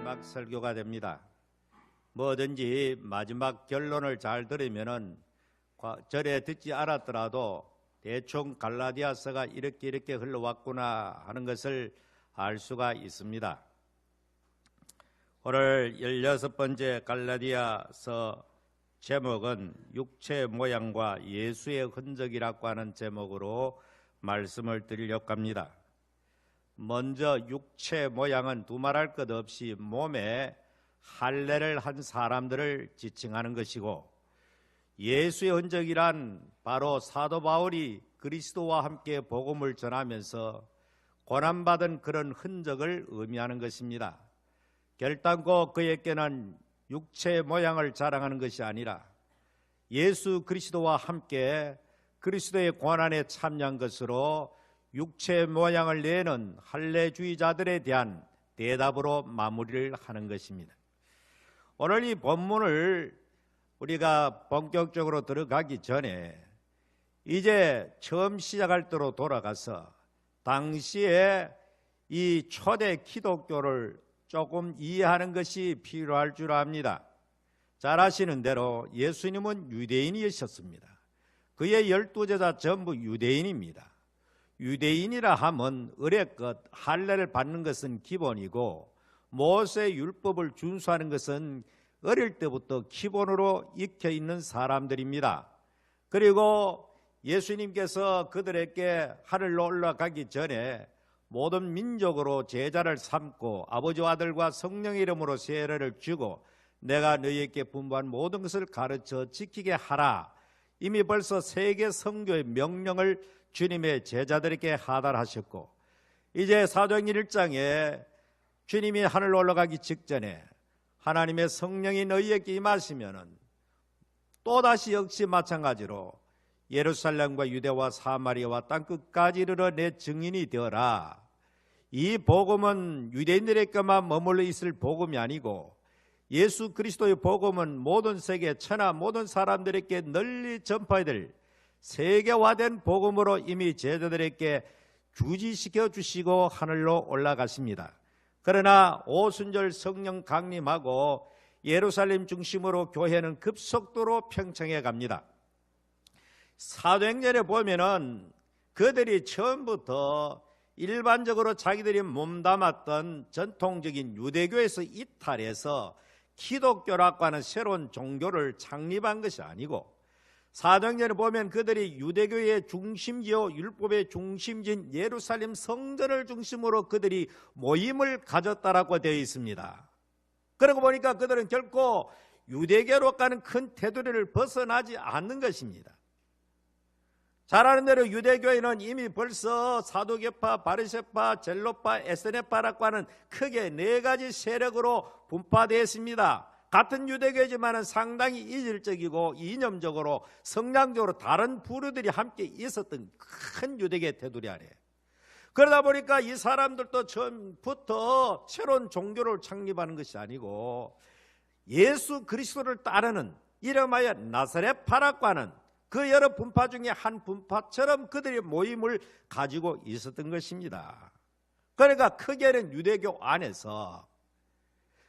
마지막 설교가 됩니다. 뭐든지 마지막 결론을 잘 들으면은 전에 듣지 않았더라도 대충 갈라디아서가 이렇게 흘러왔구나 하는 것을 알 수가 있습니다. 오늘 16번째 갈라디아서 제목은 육체 모양과 예수의 흔적이라고 하는 제목으로 말씀을 드리려고 합니다. 먼저 육체 모양은 두말할 것 없이 몸에 할례를 한 사람들을 지칭하는 것이고, 예수의 흔적이란 바로 사도 바울이 그리스도와 함께 복음을 전하면서 고난받은 그런 흔적을 의미하는 것입니다. 결단코 그에게는 육체 모양을 자랑하는 것이 아니라 예수 그리스도와 함께 그리스도의 고난에 참여한 것으로 육체 모양을 내는 할례주의자들에 대한 대답으로 마무리를 하는 것입니다. 오늘 이 본문을 우리가 본격적으로 들어가기 전에 이제 처음 시작할 때로 돌아가서 당시에 이 초대 기독교를 조금 이해하는 것이 필요할 줄 압니다. 잘 아시는 대로 예수님은 유대인이셨습니다. 그의 12제자 전부 유대인입니다. 유대인이라 하면 의례껏 할례를 받는 것은 기본이고, 모세의 율법을 준수하는 것은 어릴 때부터 기본으로 익혀 있는 사람들입니다. 그리고 예수님께서 그들에게 하늘로 올라가기 전에 모든 민족으로 제자를 삼고 아버지와 아들과 성령의 이름으로 세례를 주고 내가 너희에게 분부한 모든 것을 가르쳐 지키게 하라. 이미 벌써 세계 선교의 명령을 주님의 제자들에게 하달하셨고, 이제 사도행전 1장에 주님이 하늘로 올라가기 직전에 하나님의 성령이 너희에게 임하시면은 또다시 역시 마찬가지로 예루살렘과 유대와 사마리아와 땅끝까지 이르러 내 증인이 되어라. 이 복음은 유대인들에게만 머물러 있을 복음이 아니고 예수 그리스도의 복음은 모든 세계 천하 모든 사람들에게 널리 전파해야 될 세계화된 복음으로 이미 제자들에게 주지시켜 주시고 하늘로 올라가십니다. 그러나 오순절 성령 강림하고 예루살렘 중심으로 교회는 급속도로 평창해 갑니다. 사도행전에 보면은 그들이 처음부터 일반적으로 자기들이 몸담았던 전통적인 유대교에서 이탈해서 기독교라고 하는 새로운 종교를 창립한 것이 아니고, 사도행전에 보면 그들이 유대교의 중심지요 율법의 중심지인 예루살렘 성전을 중심으로 그들이 모임을 가졌다라고 되어 있습니다. 그러고 보니까 그들은 결코 유대교로 가는 큰 테두리를 벗어나지 않는 것입니다. 잘 아는 대로 유대교회는 이미 벌써 사두개파, 바리새파, 젤로파, 에스네파라고 하는 크게 4가지 세력으로 분파되어 있습니다. 같은 유대교지만은 상당히 이질적이고 이념적으로 성향적으로 다른 부류들이 함께 있었던 큰 유대교의 테두리 아래, 그러다 보니까 이 사람들도 처음부터 새로운 종교를 창립하는 것이 아니고 예수 그리스도를 따르는 이름하여 나사렛파라고 하는 그 여러 분파 중에 한 분파처럼 그들의 모임을 가지고 있었던 것입니다. 그러니까 크게는 유대교 안에서,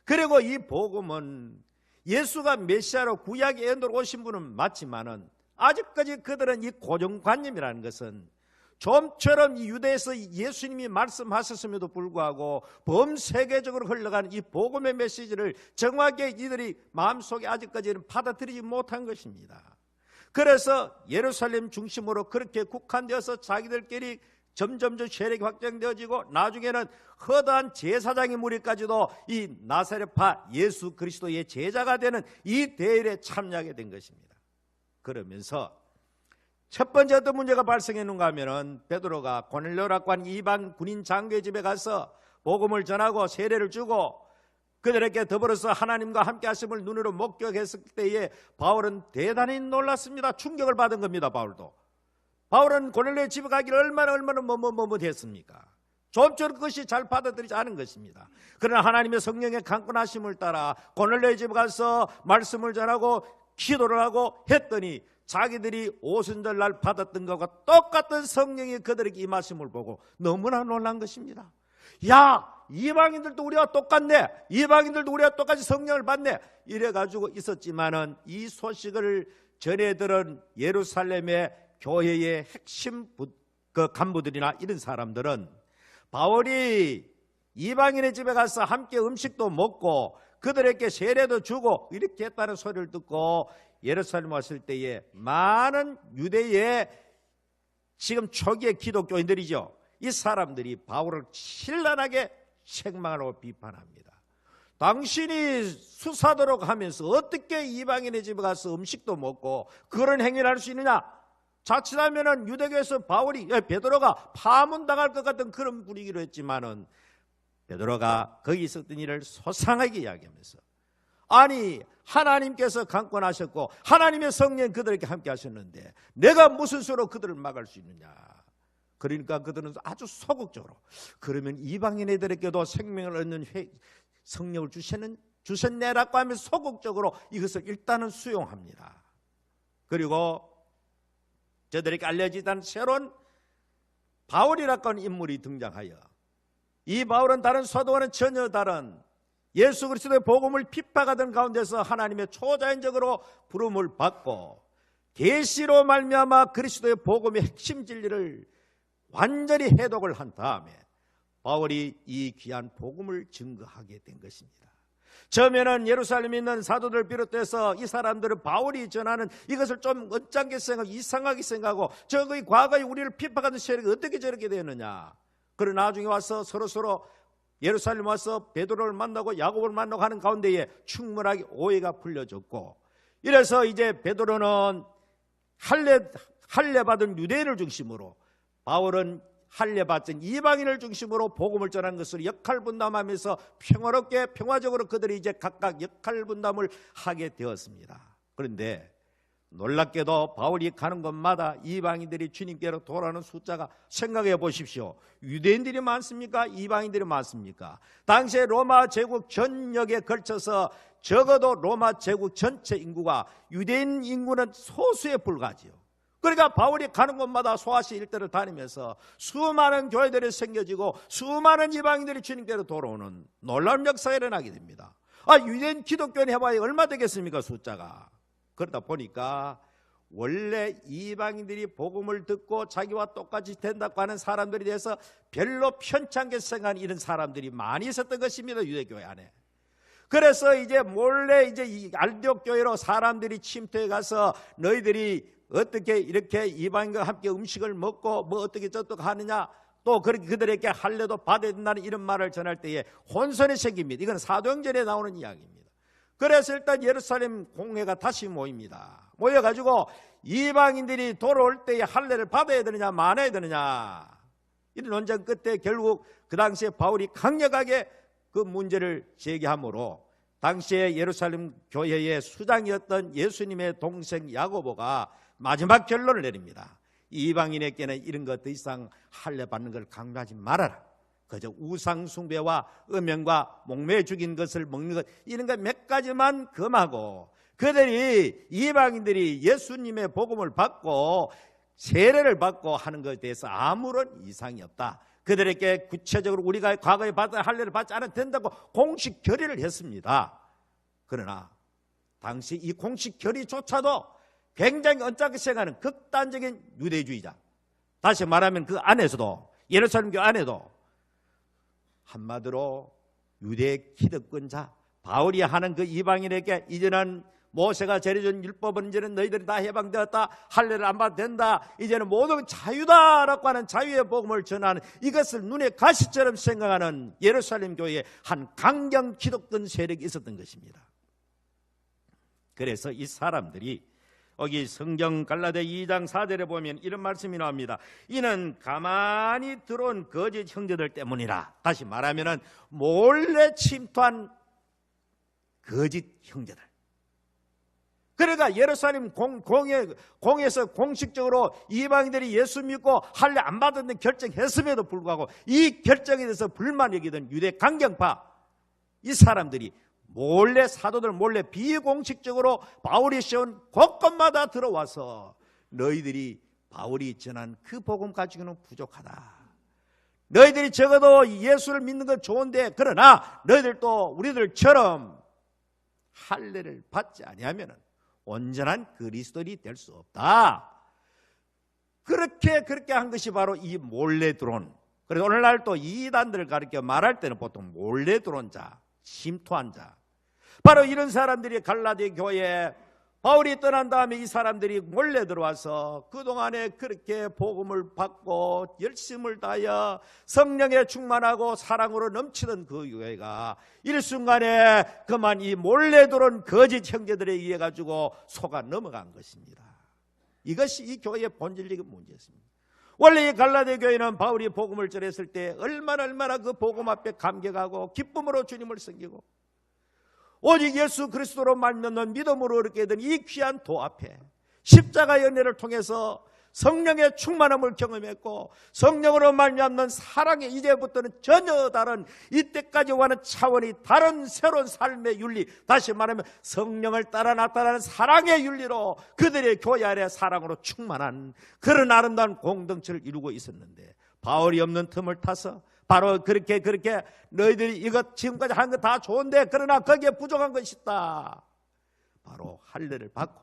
그리고 이 복음은 예수가 메시아로 구약의 언도로 오신 분은 맞지만은 아직까지 그들은 이 고정관념이라는 것은 좀처럼 이 유대에서 예수님이 말씀하셨음에도 불구하고 범세계적으로 흘러가는 이 복음의 메시지를 정확하게 이들이 마음속에 아직까지는 받아들이지 못한 것입니다. 그래서 예루살렘 중심으로 그렇게 국한되어서 자기들끼리 점점 세력이 확장되어지고 나중에는 허다한 제사장의 무리까지도 이 나사렛파 예수 그리스도의 제자가 되는 이 대일에 참여하게 된 것입니다. 그러면서 첫 번째 어떤 문제가 발생했는가 하면은 베드로가 고넬료라고 한 이방 군인 장교의 집에 가서 복음을 전하고 세례를 주고 그들에게 더불어서 하나님과 함께 하심을 눈으로 목격했을 때에 바울은 대단히 놀랐습니다. 충격을 받은 겁니다. 바울은 고넬료의 집에 가기를 얼마나 머뭇했습니까? 좀처럼 그것이 잘 받아들이지 않은 것입니다. 그러나 하나님의 성령의 강권하심을 따라 고넬료의 집에 가서 말씀을 전하고 기도를 하고 했더니 자기들이 오순절날 받았던 것과 똑같은 성령이 그들에게 임하심을 보고 너무나 놀란 것입니다. 야, 이방인들도 우리와 똑같네, 이방인들도 우리와 똑같이 성령을 받네, 이래가지고 있었지만은 이 소식을 전해 들은 예루살렘의 교회의 핵심 그 간부들이나 이런 사람들은 바울이 이방인의 집에 가서 함께 음식도 먹고 그들에게 세례도 주고 이렇게 했다는 소리를 듣고 예루살렘 왔을 때에 많은 유대의 지금 초기의 기독교인들이죠, 이 사람들이 바울을 신랄하게 책망하고 비판합니다. 당신이 수사도록 하면서 어떻게 이방인의 집에 가서 음식도 먹고 그런 행위를 할 수 있느냐? 자칫하면 유대교에서 베드로가 파문당할 것 같은 그런 분위기로 했지만은 베드로가 거기 있었던 일을 소상하게 이야기하면서, 아니 하나님께서 강권하셨고 하나님의 성령 그들에게 함께 하셨는데 내가 무슨 수로 그들을 막을 수 있느냐? 그러니까 그들은 아주 소극적으로, 그러면 이방인 애들에게도 생명을 얻는 성령을 주셨네라고 하면서 소극적으로 이것을 일단은 수용합니다. 그리고 저들에게 알려지던 새로운 바울이라고 하는 인물이 등장하여, 이 바울은 다른 사도와는 전혀 다른 예수 그리스도의 복음을 핍박하던 가운데서 하나님의 초자연적으로 부름을 받고 계시로 말미암아 그리스도의 복음의 핵심 진리를 완전히 해독을 한 다음에 바울이 이 귀한 복음을 증거하게 된 것입니다. 처음에는 예루살렘에 있는 사도들 비롯해서 이 사람들은 바울이 전하는 이것을 좀 언짢게 생각하고 이상하게 생각하고 저의 과거에 우리를 핍박하는 세력이 어떻게 저렇게 되었느냐. 그러나 나중에 와서 서로 예루살렘 와서 베드로를 만나고 야고보를 만나고 하는 가운데에 충분하게 오해가 풀려졌고, 이래서 이제 베드로는 할례 받은 유대인을 중심으로, 바울은 할례 받은 이방인을 중심으로 복음을 전하는 것을 역할 분담하면서 평화롭게 평화적으로 그들이 이제 각각 역할 분담을 하게 되었습니다. 그런데 놀랍게도 바울이 가는 곳마다 이방인들이 주님께로 돌아오는 숫자가, 생각해 보십시오. 유대인들이 많습니까? 이방인들이 많습니까? 당시에 로마 제국 전역에 걸쳐서 적어도 로마 제국 전체 인구가 유대인 인구는 소수에 불과하지요. 그러니까 바울이 가는 곳마다 소아시 일대를 다니면서 수많은 교회들이 생겨지고 수많은 이방인들이 주님께로 돌아오는 놀라운 역사가 일어나게 됩니다. 유대인 기독교인 해봐야 얼마 되겠습니까, 숫자가. 그러다 보니까 원래 이방인들이 복음을 듣고 자기와 똑같이 된다고 하는 사람들에 대해서 별로 편찮게 생각하는 이런 사람들이 많이 있었던 것입니다, 유대교회 안에. 그래서 이제 몰래 이 안디옥 교회로 사람들이 침투해 가서 너희들이 어떻게 이렇게 이방인과 함께 음식을 먹고 뭐 어떻게 저떻게 하느냐, 또 그렇게 그들에게 할례도 받아야 된다는 이런 말을 전할 때에 혼선이 생깁니다. 이건 사도행전에 나오는 이야기입니다. 그래서 일단 예루살렘 공회가 다시 모입니다. 모여가지고 이방인들이 돌아올 때에 할례를 받아야 되느냐 말아야 되느냐, 이런 논쟁 끝에 결국 그 당시에 바울이 강력하게 그 문제를 제기함으로 당시에 예루살렘 교회의 수장이었던 예수님의 동생 야고보가 마지막 결론을 내립니다. 이방인에게는 이런 것 더 이상 할례 받는 걸 강요하지 말아라. 그저 우상 숭배와 음행과 목매어 죽인 것을 먹는 것, 이런 것 몇 가지만 금하고 그들이 이방인들이 예수님의 복음을 받고 세례를 받고 하는 것에 대해서 아무런 이상이 없다. 그들에게 구체적으로 우리가 과거에 받은 할례를 받지 않아도 된다고 공식 결의를 했습니다. 그러나 당시 이 공식 결의조차도 굉장히 언짢게 생각하는 극단적인 유대주의자, 다시 말하면 그 안에서도, 예루살렘 교회 안에도 한마디로 유대 기득권자 바울이 하는 그 이방인에게 이제는 모세가 제려준 율법은 이제는 너희들이 다 해방되었다, 할례를 안 받아도 된다, 이제는 모든 자유다라고 하는 자유의 복음을 전하는, 이것을 눈에 가시처럼 생각하는 예루살렘 교회에 한 강경 기독권 세력이 있었던 것입니다. 그래서 이 사람들이 여기 성경 갈라디아 2장 4절에 보면 이런 말씀이 나옵니다. 이는 가만히 들어온 거짓 형제들 때문이라. 다시 말하면 몰래 침투한 거짓 형제들. 그러니까 예루살렘 공에서 공식적으로 이방인들이 예수 믿고 할례 안 받았는 결정했음에도 불구하고 이 결정에 대해서 불만 여기던 유대 강경파, 이 사람들이 몰래, 사도들 몰래 비공식적으로 바울이 세운 곳곳마다 들어와서 너희들이 바울이 전한 그 복음 가지고는 부족하다, 너희들이 적어도 예수를 믿는 건 좋은데 그러나 너희들도 우리들처럼 할례를 받지 아니하면 온전한 그리스도인이 될 수 없다. 그렇게 한 것이 바로 이 몰래 들어온. 그래서 오늘날 또 이단들을 가르쳐 말할 때는 보통 몰래 들어온 자, 침투한 자, 바로 이런 사람들이 갈라디 교회에 바울이 떠난 다음에 이 사람들이 몰래 들어와서 그동안에 그렇게 복음을 받고 열심을 다하여 성령에 충만하고 사랑으로 넘치던 그 교회가 일순간에 그만 이 몰래 들어온 거짓 형제들에 의해 가지고 속아 넘어간 것입니다. 이것이 이 교회의 본질적인 문제였습니다. 원래 이 갈라디 교회는 바울이 복음을 전했을 때 얼마나 그 복음 앞에 감격하고 기쁨으로 주님을 섬기고 오직 예수 그리스도로 말미암는 믿음으로 얻게 된 이 귀한 도 앞에 십자가 연회를 통해서 성령의 충만함을 경험했고 성령으로 말미암는 사랑에 이제부터는 전혀 다른 이때까지와는 차원이 다른 새로운 삶의 윤리, 다시 말하면 성령을 따라 나타나는 사랑의 윤리로 그들의 교회 안에 사랑으로 충만한 그런 아름다운 공동체를 이루고 있었는데 바울이 없는 틈을 타서 바로 그렇게 너희들이 이것 지금까지 한 거 다 좋은데 그러나 거기에 부족한 것이 있다. 바로 할례를 받고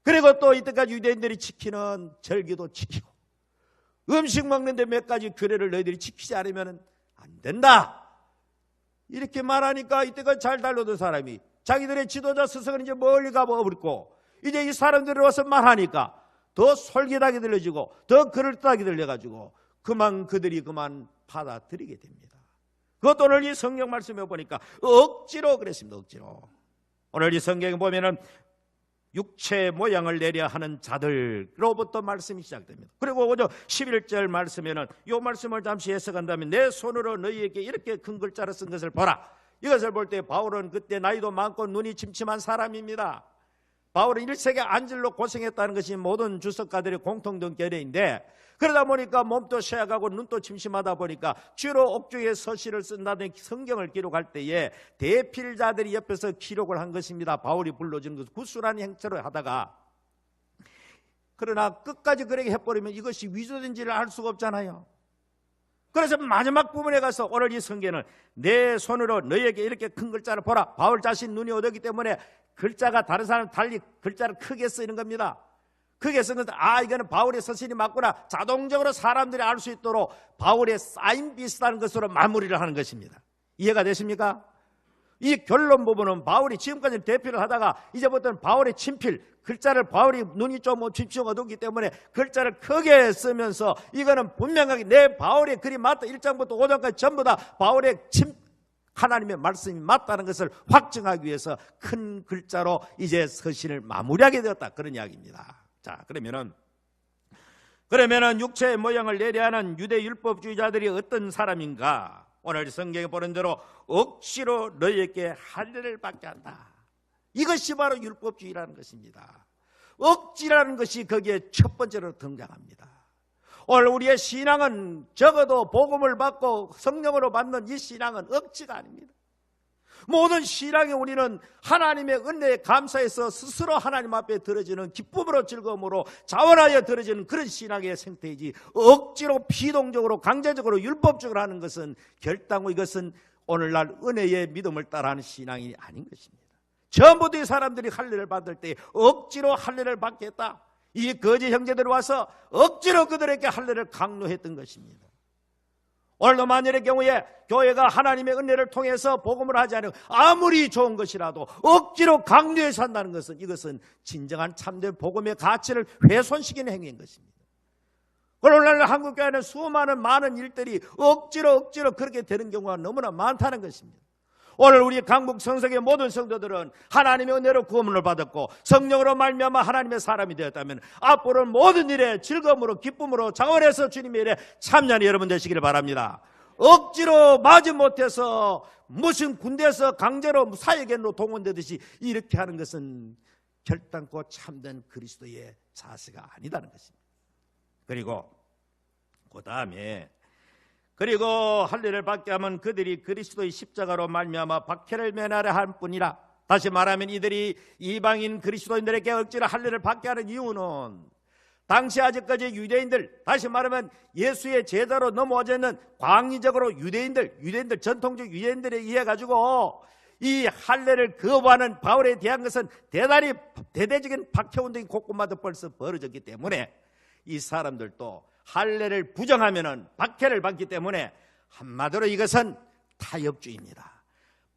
그리고 또 이때까지 유대인들이 지키는 절기도 지키고 음식 먹는데 몇 가지 규례를 너희들이 지키지 않으면 안 된다. 이렇게 말하니까 이때까지 잘 달려던 사람이 자기들의 지도자 스승은 이제 멀리 가버렸고 이제 이 사람들이 와서 말하니까 더 솔깃하게 들려지고 더 그럴듯하게 들려가지고 그들이 받아들이게 됩니다. 그것도 오늘 이 성경 말씀에 보니까 억지로 그랬습니다. 억지로. 오늘 이 성경에 보면은 육체의 모양을 내려 하는 자들로부터 말씀이 시작됩니다. 그리고 11절 말씀에는 이 말씀을 잠시 해석한다면 내 손으로 너희에게 이렇게 큰 글자로 쓴 것을 보라. 이것을 볼 때 바울은 그때 나이도 많고 눈이 침침한 사람입니다. 바울은 1세기 안질로 고생했다는 것이 모든 주석가들의 공통된 결의인데 그러다 보니까 몸도 쇠약하고 눈도 침침하다 보니까 주로 옥중에 서시를 쓴다는 성경을 기록할 때에 대필자들이 옆에서 기록을 한 것입니다. 바울이 불러준 것을 구술한 행태로 하다가 그러나 끝까지 그렇게 해버리면 이것이 위조된지를 알 수가 없잖아요. 그래서 마지막 부분에 가서 오늘 이 성경은 내 손으로 너희에게 이렇게 큰 글자를 보라. 바울 자신 눈이 어둡기 때문에 글자가 다른 사람 달리 글자를 크게 쓰이는 겁니다. 크게 쓰는 이거는 바울의 서신이 맞구나. 자동적으로 사람들이 알 수 있도록 바울의 사인 비슷한 것으로 마무리를 하는 것입니다. 이해가 되십니까? 이 결론 부분은 바울이 지금까지 대필을 하다가 이제부터는 바울의 친필 글자를 바울이 눈이 좀 침침 어둡기 때문에 글자를 크게 쓰면서 이거는 분명하게 내 바울의 글이 맞다. 1장부터 5장까지 전부 다 바울의 하나님의 말씀이 맞다는 것을 확증하기 위해서 큰 글자로 이제 서신을 마무리하게 되었다. 그런 이야기입니다. 자, 그러면은 육체의 모양을 내려하는 유대 율법주의자들이 어떤 사람인가? 오늘 성경에 보는 대로 억지로 너희에게 할례를 받게 한다. 이것이 바로 율법주의라는 것입니다. 억지라는 것이 거기에 첫 번째로 등장합니다. 오늘 우리의 신앙은 적어도 복음을 받고 성령으로 받는 이 신앙은 억지가 아닙니다. 모든 신앙에 우리는 하나님의 은혜에 감사해서 스스로 하나님 앞에 들어지는 기쁨으로 즐거움으로 자원하여 들어지는 그런 신앙의 생태이지 억지로 비동적으로 강제적으로 율법적으로 하는 것은 결단코 이것은 오늘날 은혜의 믿음을 따라하는 신앙이 아닌 것입니다. 전부터 이 사람들이 할례를 받을 때 억지로 할례를 받겠다. 이 거짓 형제들이 와서 억지로 그들에게 할례를 강요했던 것입니다. 오늘도 만일의 경우에 교회가 하나님의 은혜를 통해서 복음을 하지 않으면 아무리 좋은 것이라도 억지로 강요해서 한다는 것은 이것은 진정한 참된 복음의 가치를 훼손시키는 행위인 것입니다. 오늘날 한국교회는 수많은 많은 일들이 억지로 그렇게 되는 경우가 너무나 많다는 것입니다. 오늘 우리 강북 성석의 모든 성도들은 하나님의 은혜로 구원을 받았고 성령으로 말미암아 하나님의 사람이 되었다면 앞으로는 모든 일에 즐거움으로 기쁨으로 자원해서 주님의 일에 참여하는 여러분 되시기를 바랍니다. 억지로 마지못해서 무슨 군대에서 강제로 사역으로 동원되듯이 이렇게 하는 것은 결단코 참된 그리스도의 자세가 아니다는 것입니다. 그리고 그 다음에 할례를 받게 하면 그들이 그리스도의 십자가로 말미암아 박해를 면하려 할 뿐이라. 다시 말하면 이들이 이방인 그리스도인들에게 억지로 할례를 받게 하는 이유는 당시 아직까지 유대인들, 다시 말하면 예수의 제자로 넘어오지 않는 광의적으로 유대인들 전통적 유대인들에 의해 가지고 이 할례를 거부하는 바울에 대한 것은 대단히 대대적인 박해운동이 곳곳마다 벌써 벌어졌기 때문에 이 사람들도 할례를 부정하면은 박해를 받기 때문에 한마디로 이것은 타협주의입니다.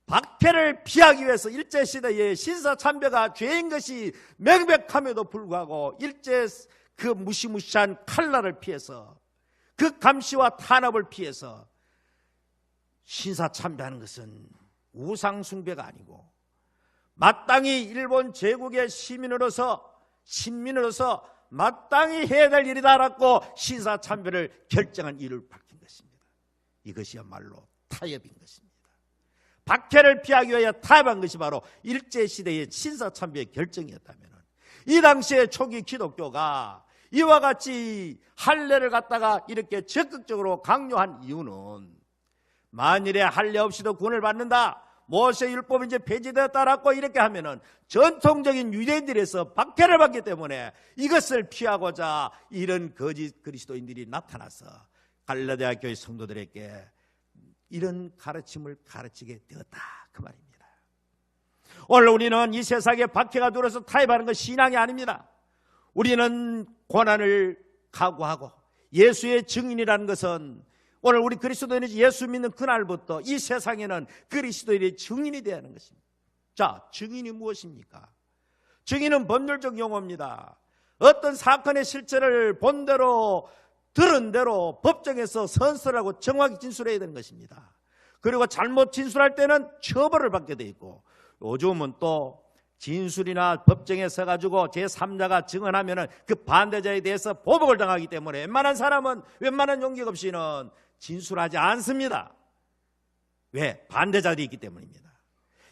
박해를 피하기 위해서 일제시대에 신사참배가 죄인 것이 명백함에도 불구하고 일제 그 무시무시한 칼날을 피해서 그 감시와 탄압을 피해서 신사참배하는 것은 우상숭배가 아니고 마땅히 일본 제국의 신민으로서 마땅히 해야 될 일이다라고 신사참배를 결정한 이유를 밝힌 것입니다. 이것이야말로 타협인 것입니다. 박해를 피하기 위하여 타협한 것이 바로 일제시대의 신사참배의 결정이었다면 이 당시에 초기 기독교가 이와 같이 할례를 갖다가 이렇게 적극적으로 강요한 이유는 만일에 할례 없이도 구원을 받는다, 모세 율법이 이제 폐지되었다라고 이렇게 하면은 전통적인 유대인들에서 박해를 받기 때문에 이것을 피하고자 이런 거짓 그리스도인들이 나타나서 갈라디아 교회 성도들에게 이런 가르침을 가르치게 되었다, 그 말입니다. 오늘 우리는 이 세상에 박해가 들어서 타협하는 건 신앙이 아닙니다. 우리는 고난을 각오하고 예수의 증인이라는 것은 오늘 우리 그리스도인이 예수 믿는 그날부터 이 세상에는 그리스도인의 증인이 되어야 하는 것입니다. 자, 증인이 무엇입니까? 증인은 법률적 용어입니다. 어떤 사건의 실체를 본 대로 들은 대로 법정에서 선서하고 정확히 진술해야 되는 것입니다. 그리고 잘못 진술할 때는 처벌을 받게 돼 있고, 요즘은 또 진술이나 법정에 서가지고 제3자가 증언하면은 그 반대자에 대해서 보복을 당하기 때문에 웬만한 사람은 웬만한 용기 없이는 진술하지 않습니다. 왜? 반대자들이 있기 때문입니다.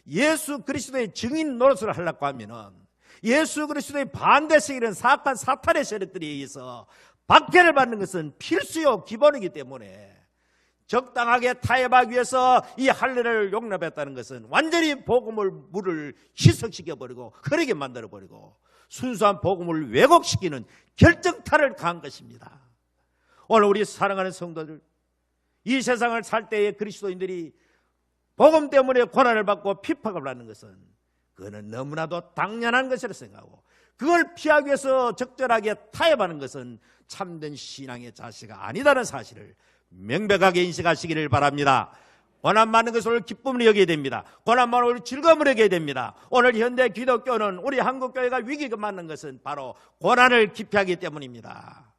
예수 그리스도의 증인 노릇을 하려고 하면은 예수 그리스도의 반대성 이런 사악한 사탄의 세력들에 의해서 박해를 받는 것은 필수요 기본이기 때문에 적당하게 타협하기 위해서 이 할례를 용납했다는 것은 완전히 복음을 물을 희석시켜버리고 흐르게 만들어버리고 순수한 복음을 왜곡시키는 결정타를 가한 것입니다. 오늘 우리 사랑하는 성도들, 이 세상을 살 때의 그리스도인들이 복음 때문에 고난을 받고 핍박을 받는 것은 그거는 너무나도 당연한 것이라 생각하고, 그걸 피하기 위해서 적절하게 타협하는 것은 참된 신앙의 자세가 아니다는 사실을 명백하게 인식하시기를 바랍니다. 고난 받는 것을 기쁨으로 여겨야 됩니다. 고난 받는 것을 즐거움으로 여겨야 됩니다. 오늘 현대 기독교는, 우리 한국교회가 위기가 맞는 것은 바로 고난을 기피하기 때문입니다.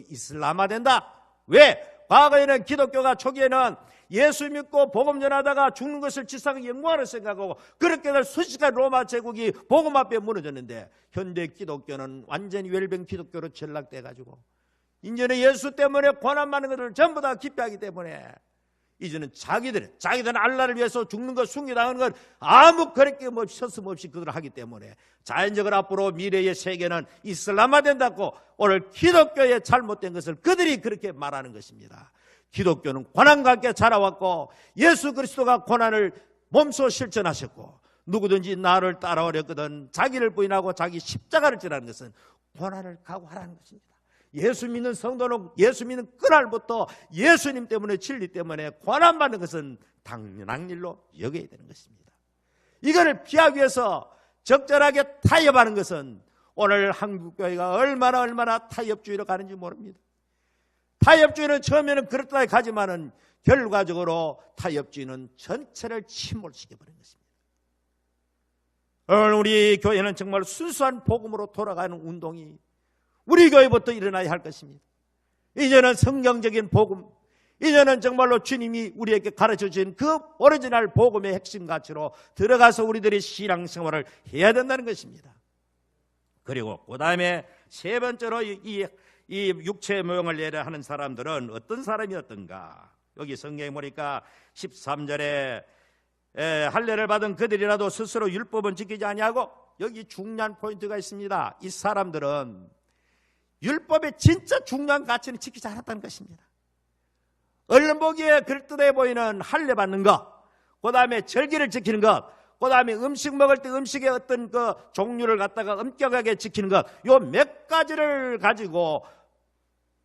이슬람화된다? 왜? 과거에는 기독교가 초기에는 예수 믿고 복음 전하다가 죽는 것을 지상의 영광으로 생각하고 그렇게 수식한 로마 제국이 복음 앞에 무너졌는데, 현대 기독교는 완전히 웰빙 기독교로 전락돼가지고 이제는 예수 때문에 고난받는 것을 전부 다 기피하기 때문에 이제는 자기들은 알라를 위해서 죽는 것, 숭배당하는 것 아무 거리낌 없이 서슴없이 그들을 하기 때문에 자연적으로 앞으로 미래의 세계는 이슬람화된다고 오늘 기독교의 잘못된 것을 그들이 그렇게 말하는 것입니다. 기독교는 고난과 함께 자라왔고 예수 그리스도가 고난을 몸소 실천하셨고, 누구든지 나를 따라오려거든 자기를 부인하고 자기 십자가를 지라는 것은 고난을 각오하라는 것입니다. 예수 믿는 성도는 예수 믿는 그날부터 예수님 때문에, 진리 때문에 고난받는 것은 당연한 일로 여겨야 되는 것입니다. 이거를 피하기 위해서 적절하게 타협하는 것은 오늘 한국교회가 얼마나 타협주의로 가는지 모릅니다. 타협주의는 처음에는 그렇다 가지만은 결과적으로 타협주의는 전체를 침몰시켜버린 것입니다. 오늘 우리 교회는 정말 순수한 복음으로 돌아가는 운동이 우리 교회부터 일어나야 할 것입니다. 이제는 성경적인 복음, 이제는 정말로 주님이 우리에게 가르쳐 주신 그 오리지널 복음의 핵심 가치로 들어가서 우리들이 신앙생활을 해야 된다는 것입니다. 그리고 그 다음에 세 번째로 이 육체의 모형을 예를 하는 사람들은 어떤 사람이었던가? 여기 성경에 보니까 13절에 할례를 받은 그들이라도 스스로 율법은 지키지 아니하고, 여기 중요한 포인트가 있습니다. 이 사람들은 율법의 진짜 중요한 가치는 지키지 않았다는 것입니다. 얼른 보기에 그럴듯해 보이는 할례 받는 것, 그 다음에 절기를 지키는 것, 그 다음에 음식 먹을 때 음식의 어떤 그 종류를 갖다가 엄격하게 지키는 것, 요 몇 가지를 가지고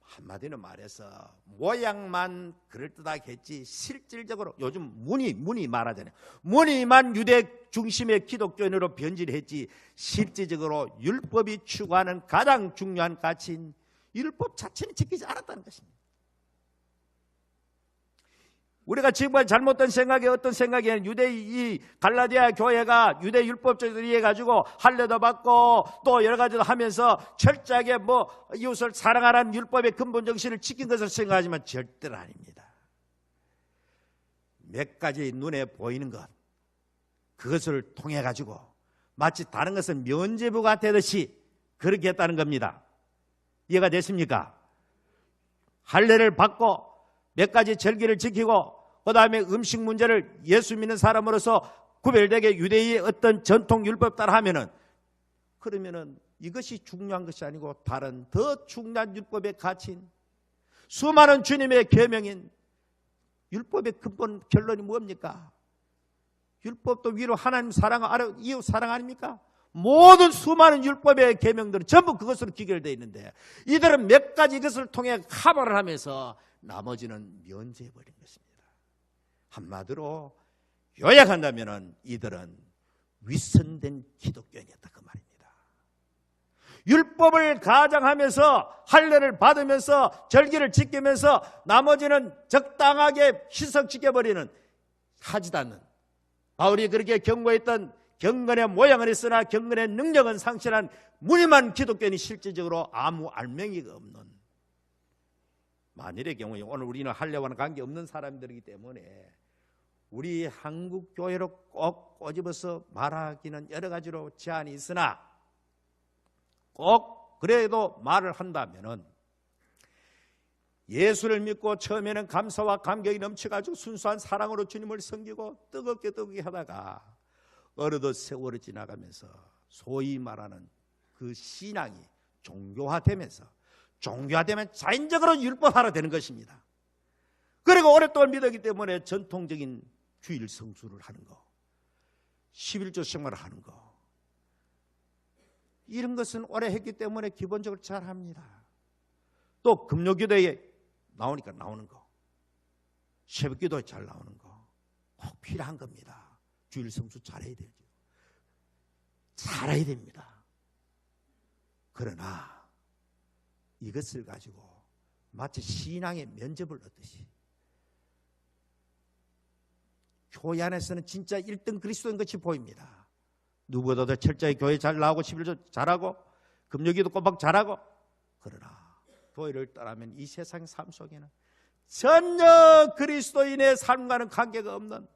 한마디로 말해서 모양만 그럴듯하겠지 실질적으로 요즘 문이 말하잖아요. 문이만 유대 중심의 기독교인으로 변질했지 실질적으로 율법이 추구하는 가장 중요한 가치인 율법 자체는 지키지 않았다는 것입니다. 우리가 지금까지 잘못된 생각이 어떤 생각이냐면 이 갈라디아 교회가 유대 율법주의에 가지고 할례도 받고 또 여러 가지도 하면서 철저하게 이웃을 사랑하라는 율법의 근본 정신을 지킨 것을 생각하지만 절대로 아닙니다. 몇 가지 눈에 보이는 것, 그것을 통해 가지고 마치 다른 것은 면죄부가 되듯이 그렇게 했다는 겁니다. 이해가 됐습니까? 할례를 받고 몇 가지 절기를 지키고 그 다음에 음식 문제를 예수 믿는 사람으로서 구별되게 유대의 어떤 전통 율법 따라 하면은 그러면은 이것이 중요한 것이 아니고 다른 더 중요한 율법의 가치인 수많은 주님의 계명인 율법의 근본 결론이 뭡니까? 율법도 위로 하나님 사랑, 아래 이웃 사랑 아닙니까? 모든 수많은 율법의 계명들은 전부 그것으로 기결되어 있는데 이들은 몇 가지 이것을 통해 커버를 하면서 나머지는 면제해버린 것입니다. 한마디로 요약한다면 이들은 위선된 기독교인이었다 그 말입니다. 율법을 가장하면서 할례를 받으면서 절기를 지키면서 나머지는 적당하게 희석시켜버리는 하지도 않는 바울이 그렇게 경고했던 경건의 모양은 있으나 경건의 능력은 상실한 무늬만 기독교인이 실질적으로 아무 알맹이가 없는 만일의 경우에 오늘 우리는 할례와는 관계없는 사람들이기 때문에 우리 한국 교회로 꼭 꼬집어서 말하기는 여러 가지로 제한이 있으나 꼭 그래도 말을 한다면은 예수를 믿고 처음에는 감사와 감격이 넘쳐가지고 순수한 사랑으로 주님을 섬기고 뜨겁게 하다가 어느덧 세월이 지나가면서 소위 말하는 그 신앙이 종교화되면 자인적으로 율법화로 되는 것입니다. 그리고 오랫동안 믿었기 때문에 전통적인 주일 성수를 하는 거, 11조 생활을 하는 거 이런 것은 오래 했기 때문에 기본적으로 잘합니다. 또 금요기도에 나오니까 나오는 거, 새벽기도에 잘 나오는 거 꼭 필요한 겁니다. 주일 성수 잘해야 되죠. 잘해야 됩니다. 그러나 이것을 가지고 마치 신앙의 면접을 얻듯이 교회 안에서는 진짜 1등 그리스도인 것이 보입니다. 누구보다도 철저히 교회 잘 나오고 11조 잘하고 금요기도 꼬박 잘하고 그러나 교회를 떠나면 이 세상 삶 속에는 전혀 그리스도인의 삶과는 관계가 없는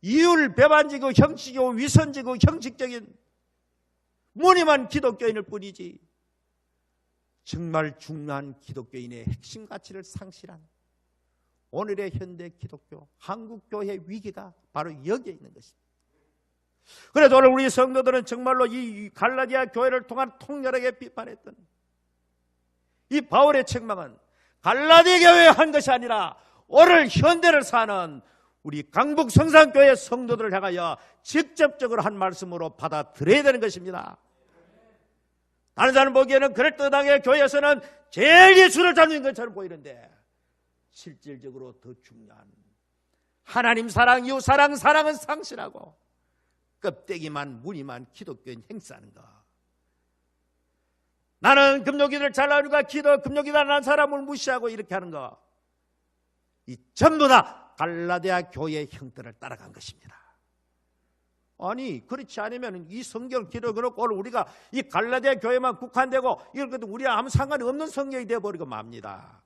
이율 배반지고 형식이고 위선지고 형식적인 무늬만 기독교인일 뿐이지 정말 중요한 기독교인의 핵심 가치를 상실한 오늘의 현대 기독교, 한국교회의 위기가 바로 여기에 있는 것입니다. 그래서 오늘 우리 성도들은 정말로 이 갈라디아 교회를 통한 통렬하게 비판했던 이 바울의 책망은 갈라디아 교회에 한 것이 아니라 오늘 현대를 사는 우리 강북 성산교회 성도들을 향하여 직접적으로 한 말씀으로 받아들여야 되는 것입니다. 다른 사람 보기에는 그럴듯하게 교회에서는 제일 예수를 잡는 것처럼 보이는데 실질적으로 더 중요한 하나님 사랑, 이웃 사랑, 사랑은 상실하고 껍데기만 무늬만 기독교인 행사하는 거. 나는 금요기도를 잘 나오니까 금요기도 안 하는 사람을 무시하고 이렇게 하는 거. 이 전부 다 갈라디아 교회의 형태를 따라간 것입니다. 아니 그렇지 않으면 이 성경 기록으로 우리가 이 갈라디아 교회만 국한되고 이런 것도 우리와 아무 상관이 없는 성경이 되어버리고 맙니다.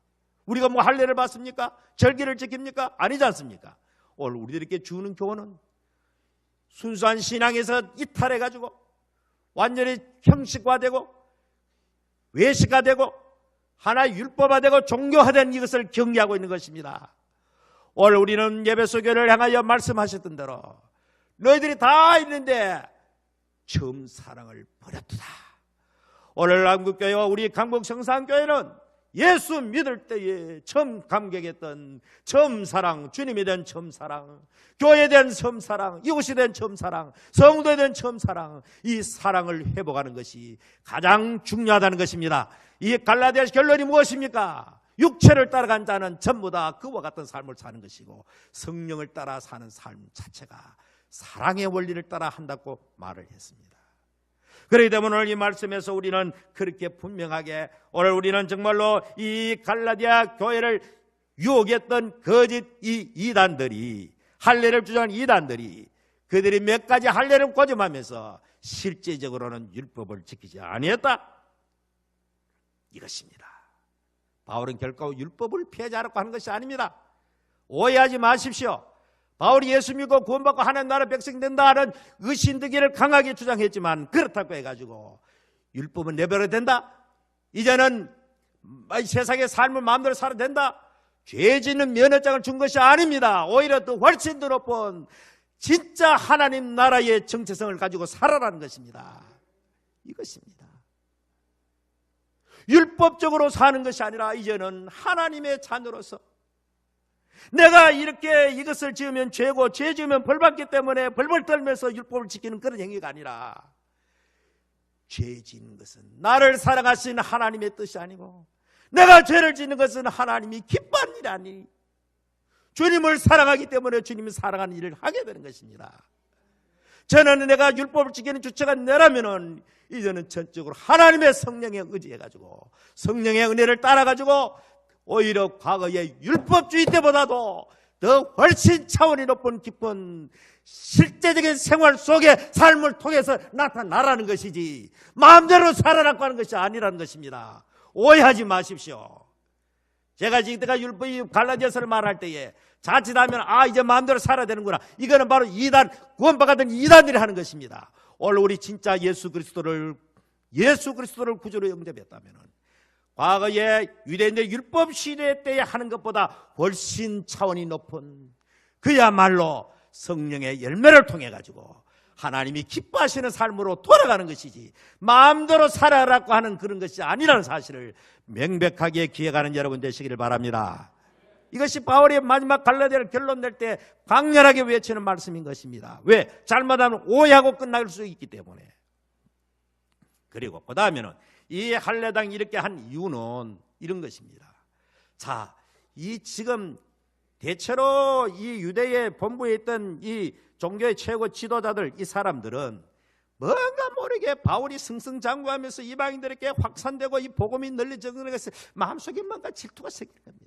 우리가 뭐 할례를 받습니까? 절기를 지킵니까? 아니지 않습니까? 오늘 우리들에게 주는 교훈은 순수한 신앙에서 이탈해가지고 완전히 형식화되고 외식화되고 하나의 율법화되고 종교화된 이것을 경계하고 있는 것입니다. 오늘 우리는 예배소 교회를 향하여 말씀하셨던 대로 너희들이 다 있는데 처음 사랑을 버렸도다. 오늘 한국교회와 우리 강북 성산교회는 예수 믿을 때에 처음 감격했던 처음 사랑, 주님에 대한 처음 사랑, 교회에 대한 처음 사랑, 이웃에 대한 처음 사랑, 성도에 대한 처음 사랑, 이 사랑을 회복하는 것이 가장 중요하다는 것입니다. 이 갈라디아서 결론이 무엇입니까? 육체를 따라간 자는 전부 다 그와 같은 삶을 사는 것이고 성령을 따라 사는 삶 자체가 사랑의 원리를 따라 한다고 말을 했습니다. 그렇기 때문에 오늘 이 말씀에서 우리는 그렇게 분명하게 오늘 우리는 정말로 이 갈라디아 교회를 유혹했던 거짓 이 이단들이, 할례를 주장하는 이단들이, 그들이 몇 가지 할례를 고집하면서 실제적으로는 율법을 지키지 아니했다, 이것입니다. 바울은 결코 율법을 피하지 않았고 하는 것이 아닙니다. 오해하지 마십시오. 바울이 예수 믿고 구원받고 하나님 나라 백성 된다 하는 의신득기를 강하게 주장했지만 그렇다고 해가지고 율법은 내버려야 된다, 이제는 세상의 삶을 마음대로 살아야 된다, 죄 짓는 면허장을 준 것이 아닙니다. 오히려 더 훨씬 더 높은 진짜 하나님 나라의 정체성을 가지고 살아라는 것입니다. 이것입니다. 율법적으로 사는 것이 아니라 이제는 하나님의 자녀로서 내가 이렇게 이것을 지으면 죄고 죄 지으면 벌 받기 때문에 벌벌 떨면서 율법을 지키는 그런 행위가 아니라 죄 짓는 것은 나를 사랑하신 하나님의 뜻이 아니고 내가 죄를 짓는 것은 하나님이 기뻐하는 일이 아니 주님을 사랑하기 때문에 주님이 사랑하는 일을 하게 되는 것입니다. 저는 내가 율법을 지키는 주체가 내라면은 이제는 전적으로 하나님의 성령에 의지해가지고 성령의 은혜를 따라가지고 오히려 과거의 율법주의 때보다도 더 훨씬 차원이 높은 깊은 실제적인 생활 속의 삶을 통해서 나타나라는 것이지 마음대로 살아라고 하는 것이 아니라는 것입니다. 오해하지 마십시오. 제가 지금 율법 갈라디아서를 말할 때에 자칫하면 이제 마음대로 살아야 되는구나, 이거는 바로 이단, 구원받았던 이단들이 하는 것입니다. 오늘 우리 진짜 예수 그리스도를 구주로 영접했다면 과거에 유대인들의 율법 시대 때에 하는 것보다 훨씬 차원이 높은 그야말로 성령의 열매를 통해 가지고 하나님이 기뻐하시는 삶으로 돌아가는 것이지 마음대로 살아라고 하는 그런 것이 아니라는 사실을 명백하게 기억하는 여러분 되시기를 바랍니다. 이것이 바울의 마지막 갈라디아를 결론 낼 때 강렬하게 외치는 말씀인 것입니다. 왜? 잘못하면 오해하고 끝날 수 있기 때문에. 그리고 그 다음에는 이 할례당이 이렇게 한 이유는 이런 것입니다. 자, 이 지금 대체로 이 유대의 본부에 있던 이 종교의 최고 지도자들, 이 사람들은 뭔가 모르게 바울이 승승장구하면서 이방인들에게 확산되고 이 복음이 널리 전하는 것에 마음속에 뭔가 질투가 생기는 겁니다.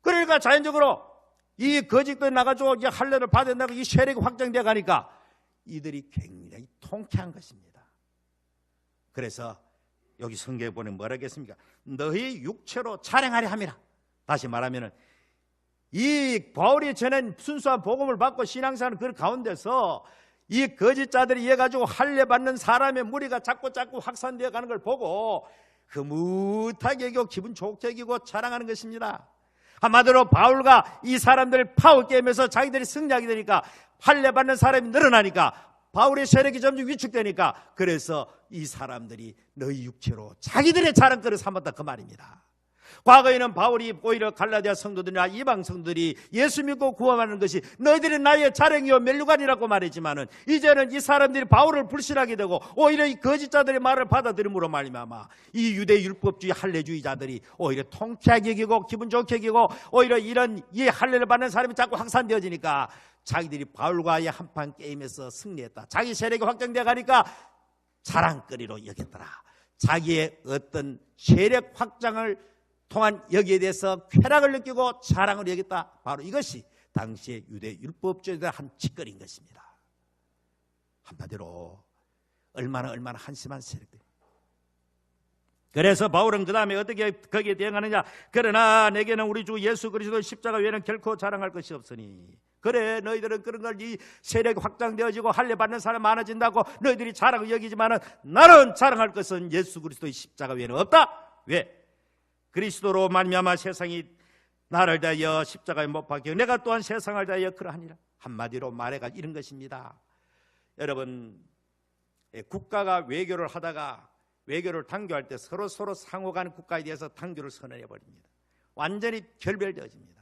그러니까 자연적으로 이 거짓들 나가지고 이 할례를 받아내고 이 세력이 확장되어 가니까 이들이 굉장히 통쾌한 것입니다. 그래서 여기 성경에 보면 뭐라 하겠습니까? 너희 육체로 자랑하려 함이라. 다시 말하면은 이 바울이 전한 순수한 복음을 받고 신앙생활 그 가운데서 이 거짓자들이 이해 가지고 할례 받는 사람의 무리가 자꾸 확산되어 가는 걸 보고 흐뭇하게 여기고 기분 좋게 여기고 자랑하는 것입니다. 한마디로 바울과 이 사람들 파워 게임에서 자기들이 승리하게 되니까 할례 받는 사람이 늘어나니까 바울의 세력이 점점 위축되니까 그래서 이 사람들이 너희 육체로 자기들의 자랑거리를 삼았다, 그 말입니다. 과거에는 바울이 오히려 갈라디아 성도들이나 이방 성도들이 예수 믿고 구원하는 것이 너희들이 나의 자랑이요 멸류관이라고 말했지만은 이제는 이 사람들이 바울을 불신하게 되고 오히려 이 거짓자들의 말을 받아들임으로 말미암아 이 유대 율법주의 할례주의자들이 오히려 통쾌하게 여기고 기분 좋게 여기고 오히려 이런 이 할례를 받는 사람이 자꾸 확산되어지니까 자기들이 바울과의 한판 게임에서 승리했다, 자기 세력이 확장되어 가니까 자랑거리로 여겼더라. 자기의 어떤 세력 확장을 통한 여기에 대해서 쾌락을 느끼고 자랑을 여겼다. 바로 이것이 당시의 유대 율법주의자들의 한 짓거리인 것입니다. 한마디로 얼마나 한심한 세력들. 그래서 바울은 그 다음에 어떻게 거기에 대응하느냐? 그러나 내게는 우리 주 예수 그리스도의 십자가 외에는 결코 자랑할 것이 없으니, 그래 너희들은 그런 걸 이 세력이 확장되어지고 할례 받는 사람 많아진다고 너희들이 자랑을 여기지만은 나는 자랑할 것은 예수 그리스도의 십자가 외에는 없다. 왜? 그리스도로 말미암아 세상이 나를 대하여 십자가에 못 박혀 내가 또한 세상을 대하여 그러하니라. 한마디로 말해가 이런 것입니다. 여러분, 국가가 외교를 하다가 외교를 단교할 때 서로 상호 간 국가에 대해서 단교를 선언해 버립니다. 완전히 결별되어집니다.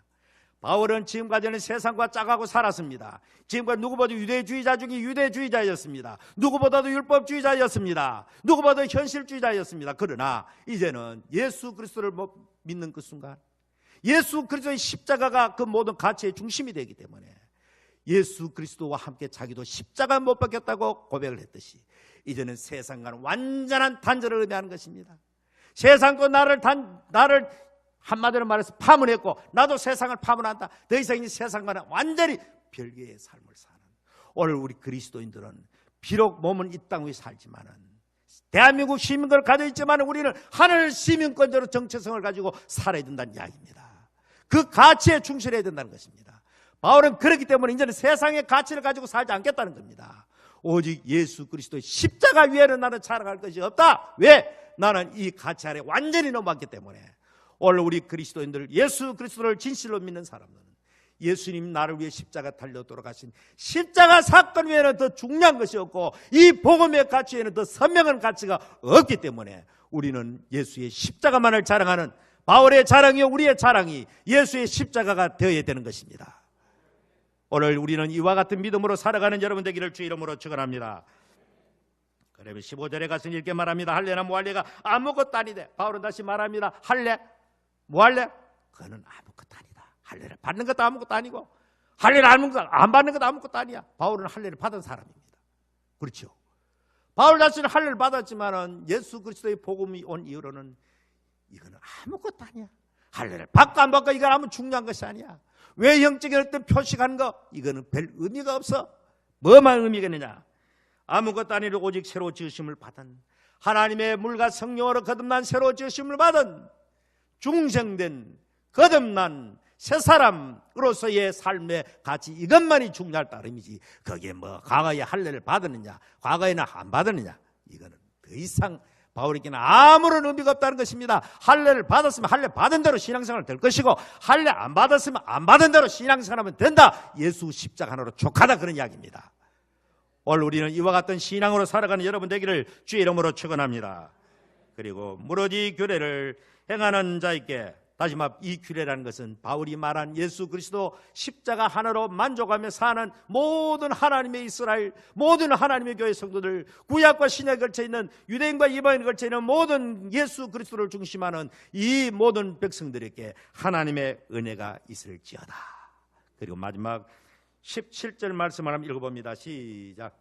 바울은 지금까지는 세상과 짝하고 살았습니다. 지금까지 누구보다 유대주의자 중에 유대주의자였습니다. 누구보다도 율법주의자였습니다. 누구보다도 현실주의자였습니다. 그러나 이제는 예수 그리스도를 믿는 그 순간, 예수 그리스도의 십자가가 그 모든 가치의 중심이 되기 때문에 예수 그리스도와 함께 자기도 십자가 못 박혔다고 고백을 했듯이 이제는 세상과는 완전한 단절을 의미하는 것입니다. 세상도 나를 한마디로 말해서 파문했고 나도 세상을 파문한다. 더 이상 이 세상과는 완전히 별개의 삶을 사는, 오늘 우리 그리스도인들은 비록 몸은 이 땅 위에 살지만은, 대한민국 시민권을 가지고 있지만 우리는 하늘 시민권자로 정체성을 가지고 살아야 된다는 이야기입니다. 그 가치에 충실해야 된다는 것입니다. 바울은 그렇기 때문에 이제는 세상의 가치를 가지고 살지 않겠다는 겁니다. 오직 예수 그리스도의 십자가 위에는 나는 자랑할 것이 없다. 왜? 나는 이 가치 아래 완전히 넘어왔기 때문에. 오늘 우리 그리스도인들, 예수 그리스도를 진실로 믿는 사람들은 예수님 나를 위해 십자가 달려 돌아가신 십자가 사건 외에는 더 중요한 것이 없고 이 복음의 가치에는 더 선명한 가치가 없기 때문에 우리는 예수의 십자가만을 자랑하는, 바울의 자랑이요 우리의 자랑이 예수의 십자가가 되어야 되는 것입니다. 오늘 우리는 이와 같은 믿음으로 살아가는 여러분 되기를 주 이름으로 축원합니다. 그러면 15절에 가서 이렇게 말합니다. 할례나 무할례가 아무것도 아니되, 바울은 다시 말합니다. 할례, 무할례, 그거는 아무것도 아니다. 할례를 받는 것도 아무것도 아니고 할례를 안 받는 것도 아무것도 아니야. 바울은 할례를 받은 사람입니다. 그렇죠? 바울 자신은 할례를 받았지만은 예수 그리스도의 복음이 온 이후로는 이거는 아무것도 아니야. 할례를 받고 안 받고 이건 아무 중요한 것이 아니야. 외형적인 어떤 표식하는 거, 이거는 별 의미가 없어. 뭐만 의미가 있느냐? 아무것도 아니라 오직 새로 지으심을 받은, 하나님의 물과 성령으로 거듭난 새로 지으심을 받은 중생된 거듭난 새 사람으로서의 삶의 가치, 이것만이 중요할 따름이지 거기에 뭐 과거에 할례를 받았느냐 과거에는 안 받았느냐, 이거는 더 이상 바울에게는 아무런 의미가 없다는 것입니다. 할례를 받았으면 할례 받은 대로 신앙생활 될 것이고 할례 안 받았으면 안 받은 대로 신앙생활하면 된다. 예수 십자가 하나로 족하다, 그런 이야기입니다. 오늘 우리는 이와 같은 신앙으로 살아가는 여러분 되기를 주의 이름으로 축원합니다. 그리고 무너지 규례를 행하는 자에게, 다시 말해 이 규례라는 것은 바울이 말한 예수 그리스도 십자가 하나로 만족하며 사는 모든 하나님의 이스라엘, 모든 하나님의 교회 성도들, 구약과 신약에 걸쳐 있는 유대인과 이방인에 걸쳐 있는 모든 예수 그리스도를 중심하는 이 모든 백성들에게 하나님의 은혜가 있을지어다. 그리고 마지막 17절 말씀을 한번 읽어봅니다. 시작.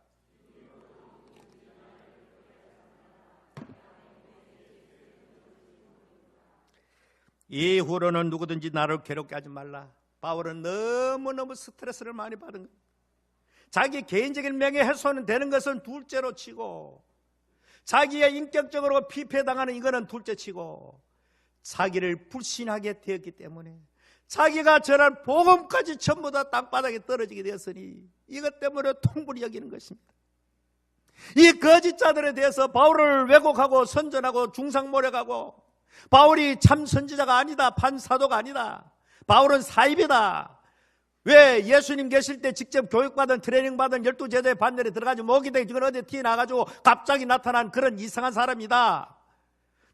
이후로는 누구든지 나를 괴롭게 하지 말라. 바울은 너무너무 스트레스를 많이 받은 거예요. 자기 개인적인 명예훼손은 되는 것은 둘째로 치고, 자기가 인격적으로 피폐당하는 이거는 둘째 치고, 자기를 불신하게 되었기 때문에 자기가 전한 복음까지 전부 다 땅바닥에 떨어지게 되었으니 이것 때문에 통분이 여기는 것입니다. 이 거짓자들에 대해서 바울을 왜곡하고 선전하고 중상모략하고, 바울이 참 선지자가 아니다, 판사도가 아니다, 바울은 사입이다, 왜 예수님 계실 때 직접 교육받은 트레이닝받은 12제자의 반열에 들어가지 못하게 되고 지금 어디 튀어나가지고 갑자기 나타난 그런 이상한 사람이다,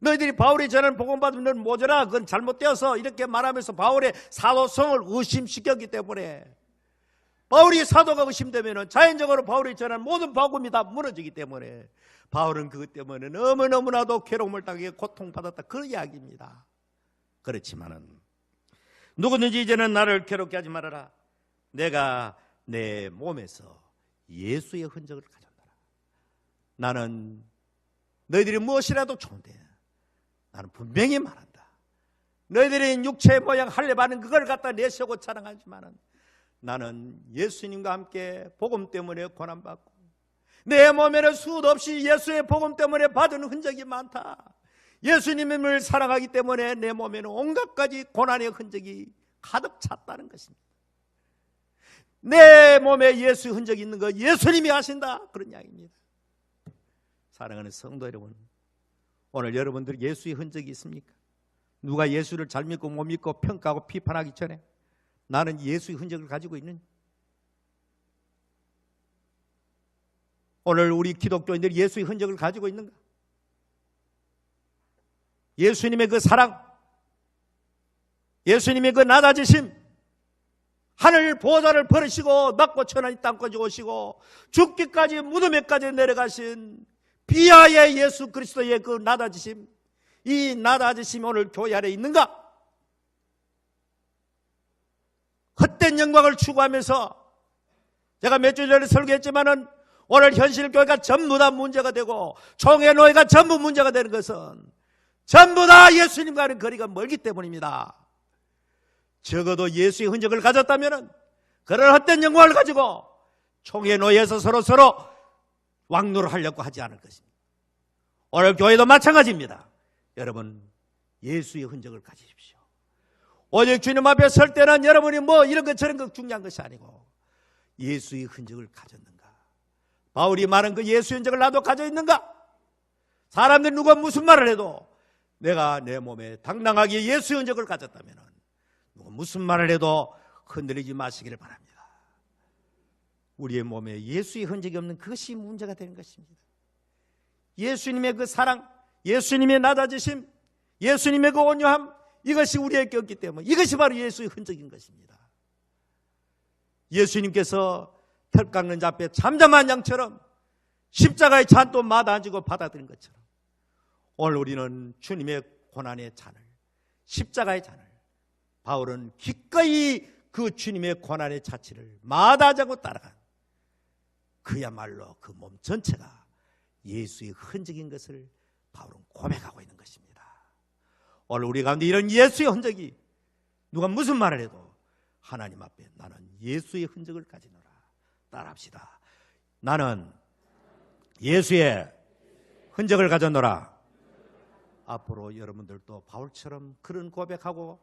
너희들이 바울이 전하는 복음 받으면 너는 모자라, 그건 잘못되어서, 이렇게 말하면서 바울의 사도성을 의심시켰기 때문에, 바울이 사도가 의심되면 자연적으로 바울이 전하는 모든 복음이 다 무너지기 때문에 바울은 그것 때문에 너무너무나도 괴로움을 당하게 고통받았다, 그 이야기입니다. 그렇지만은 누구든지 이제는 나를 괴롭게 하지 말아라. 내가 내 몸에서 예수의 흔적을 가졌노라. 나는 너희들이 무엇이라도 좋은데 나는 분명히 말한다. 너희들이 육체의 모양 할례받는 그걸 갖다 내세우고 자랑하지만은 나는 예수님과 함께 복음 때문에 고난받고 내 몸에는 수도 없이 예수의 복음 때문에 받은 흔적이 많다. 예수님을 사랑하기 때문에 내 몸에는 온갖 가지 고난의 흔적이 가득 찼다는 것입니다. 내 몸에 예수의 흔적이 있는 거 예수님이 아신다, 그런 이야기입니다. 사랑하는 성도 여러분, 오늘 여러분들 예수의 흔적이 있습니까? 누가 예수를 잘 믿고 못 믿고 평가하고 비판하기 전에 나는 예수의 흔적을 가지고 있는, 오늘 우리 기독교인들이 예수의 흔적을 가지고 있는가? 예수님의 그 사랑, 예수님의 그 낮아지심, 하늘 보좌를 버리시고 낮고 천한 이 땅까지 오시고 죽기까지 무덤에까지 내려가신 비하의 예수 그리스도의 그 낮아지심, 이 낮아지심이 오늘 교회 안에 있는가? 헛된 영광을 추구하면서 제가 몇 주 전에 설교했지만은 오늘 현실 교회가 전부 다 문제가 되고 총회노예가 전부 문제가 되는 것은 전부 다 예수님과는 거리가 멀기 때문입니다. 적어도 예수의 흔적을 가졌다면 그런 헛된 영광을 가지고 총회노예에서 서로 왕노를 하려고 하지 않을 것입니다. 오늘 교회도 마찬가지입니다. 여러분, 예수의 흔적을 가지십시오. 오직 주님 앞에 설 때는 여러분이 뭐 이런 것 저런 것 중요한 것이 아니고 예수의 흔적을 가졌는가? 바울이 말한 그 예수의 흔적을 나도 가져 있는가? 사람들이 누가 무슨 말을 해도 내가 내 몸에 당당하게 예수의 흔적을 가졌다면 누가 무슨 말을 해도 흔들리지 마시기를 바랍니다. 우리의 몸에 예수의 흔적이 없는 그것이 문제가 되는 것입니다. 예수님의 그 사랑, 예수님의 낮아지심, 예수님의 그 온유함, 이것이 우리에게 없기 때문에 이것이 바로 예수의 흔적인 것입니다. 예수님께서 털 깎는 자 앞에 잠잠한 양처럼 십자가의 잔도 마다앉고 받아들인 것처럼 오늘 우리는 주님의 고난의 잔을, 십자가의 잔을, 바울은 기꺼이 그 주님의 고난의 자취를 마다하자고 따라간 그야말로 그 몸 전체가 예수의 흔적인 것을 바울은 고백하고 있는 것입니다. 오늘 우리 가운데 이런 예수의 흔적이 누가 무슨 말을 해도 하나님 앞에 나는 예수의 흔적을 가지노라. 따라합시다. 나는 예수의 흔적을 가졌노라. 앞으로 여러분들도 바울처럼 그런 고백하고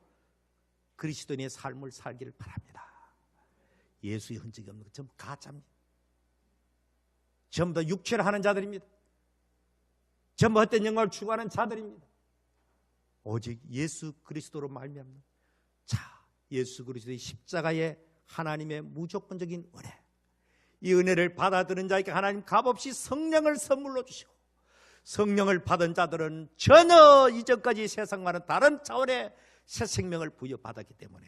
그리스도인의 삶을 살기를 바랍니다. 예수의 흔적이 없는 것 전부 가짜입니다. 전부 다 육체를 하는 자들입니다. 전부 헛된 영광을 추구하는 자들입니다. 오직 예수 그리스도로 말미암는 예수 그리스도의 십자가의 하나님의 무조건적인 은혜, 이 은혜를 받아들인 자에게 하나님 값없이 성령을 선물로 주시고 성령을 받은 자들은 전혀 이전까지 세상과는 다른 차원의 새 생명을 부여받았기 때문에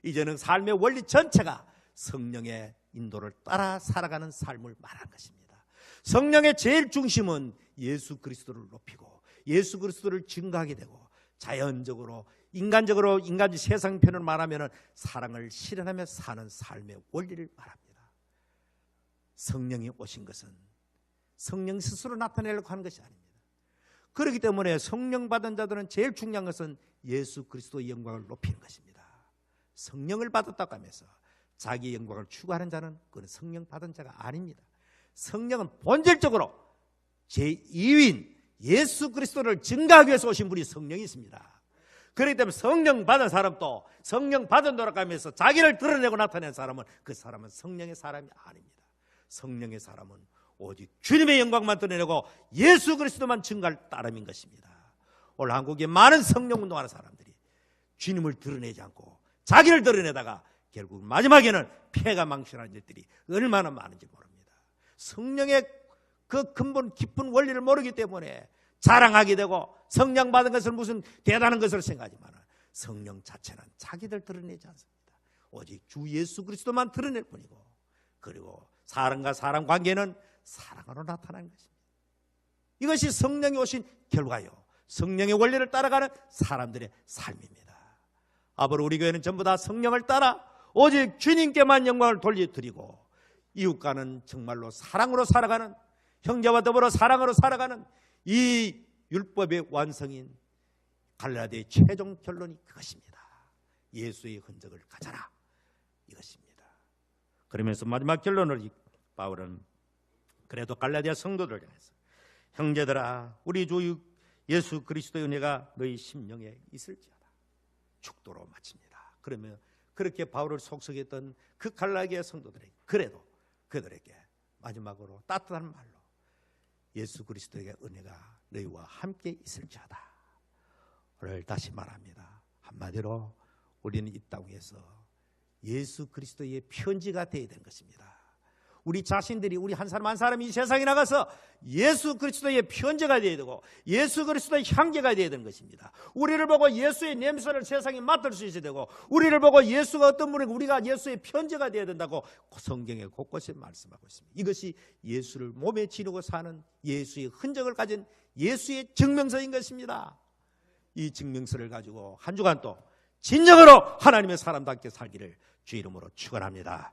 이제는 삶의 원리 전체가 성령의 인도를 따라 살아가는 삶을 말하는 것입니다. 성령의 제일 중심은 예수 그리스도를 높이고 예수 그리스도를 증거하게 되고 자연적으로 인간적으로 인간의 세상 편을 말하면 사랑을 실현하며 사는 삶의 원리를 말합니다. 성령이 오신 것은 성령 스스로 나타내려고 하는 것이 아닙니다. 그렇기 때문에 성령 받은 자들은 제일 중요한 것은 예수 그리스도의 영광을 높이는 것입니다. 성령을 받았다고 하면서 자기 영광을 추구하는 자는 그건 성령 받은 자가 아닙니다. 성령은 본질적으로 제2위인 예수 그리스도를 증거하기 위해서 오신 분이 성령이 있습니다. 그렇기 때문에 성령 받은 사람도 성령 받은 노력하면서 자기를 드러내고 나타낸 사람은 그 사람은 성령의 사람이 아닙니다. 성령의 사람은 오직 주님의 영광만 드러내고 예수 그리스도만 증거할 따름인 것입니다. 오늘 한국에 많은 성령 운동하는 사람들이 주님을 드러내지 않고 자기를 드러내다가 결국 마지막에는 폐가 망신하는 일들이 얼마나 많은지 모릅니다. 성령의 그 근본 깊은 원리를 모르기 때문에 자랑하게 되고 성령 받은 것을 무슨 대단한 것으로 생각하지만 성령 자체는 자기들 드러내지 않습니다. 오직 주 예수 그리스도만 드러낼 뿐이고 그리고 사람과 사람 관계는 사랑으로 나타나는 것입니다. 이것이 성령이 오신 결과요, 성령의 원리를 따라가는 사람들의 삶입니다. 앞으로 우리 교회는 전부 다 성령을 따라 오직 주님께만 영광을 돌려드리고 이웃과는 정말로 사랑으로 살아가는, 형제와 더불어 사랑으로 살아가는 이 율법의 완성인 갈라디아의 최종 결론이 그것입니다. 예수의 흔적을 가져라, 이것입니다. 그러면서 마지막 결론을 바울은 그래도 갈라디아 성도들을 향해서 형제들아 우리 주 예수 그리스도의 은혜가 너희 심령에 있을지어다 축도로 마칩니다. 그러면 그렇게 바울을 속삭였던 그 갈라디아 성도들에게 그래도 그들에게 마지막으로 따뜻한 말로 예수 그리스도의 은혜가 너희와 함께 있을지어다. 오늘 다시 말합니다. 한마디로 우리는 이 땅에서 예수 그리스도의 편지가 되어야 되는 것입니다. 우리 자신들이 우리 한 사람 한 사람이 이 세상에 나가서 예수 그리스도의 편제가 되어야 되고 예수 그리스도의 향기가 되어야 되는 것입니다. 우리를 보고 예수의 냄새를 세상에 맡을 수 있어야 되고 우리를 보고 예수가 어떤 분이고 우리가 예수의 편제가 되어야 된다고 성경에 곳곳에 말씀하고 있습니다. 이것이 예수를 몸에 지니고 사는 예수의 흔적을 가진 예수의 증명서인 것입니다. 이 증명서를 가지고 한 주간 또 진정으로 하나님의 사람답게 살기를 주 이름으로 축원합니다.